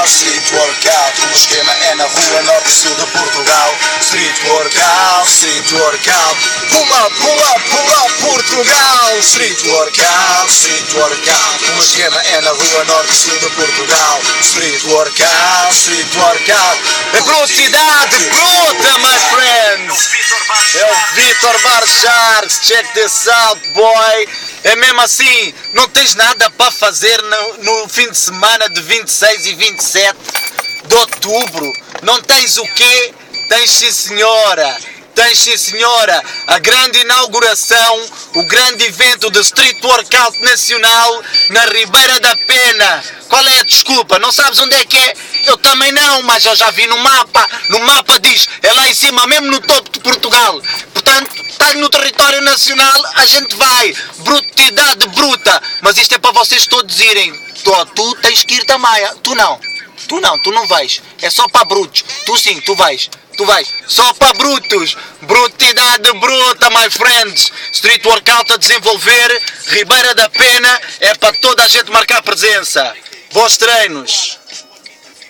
street workout. O esquema é na rua norte e sul de Portugal. Street workout, pull up Portugal. Street workout, o esquema é na rua norte e sul de Portugal. Street workout, É velocidade bruta, my friends. É o Vitor Bar Sharks, check this out, boy. É mesmo assim, não tens nada para fazer no fim de semana de 26 e 27 de outubro? Não tens o quê? Tens sim senhora, a grande inauguração, o grande evento de Street Workout Nacional na Ribeira da Pena. Qual é a desculpa? Não sabes onde é que é? Eu também não, mas eu já vi no mapa diz, é lá em cima, mesmo no topo de Portugal. Portanto, estás no território nacional, a gente vai. Brutidade bruta. Mas isto é para vocês todos irem. Tu tens que ir também. Tu não vais. É só para brutos. Tu sim, tu vais. Só para brutos. Brutidade bruta, my friends. Street Workout a desenvolver. Ribeira da Pena é para toda a gente marcar presença. Bons treinos.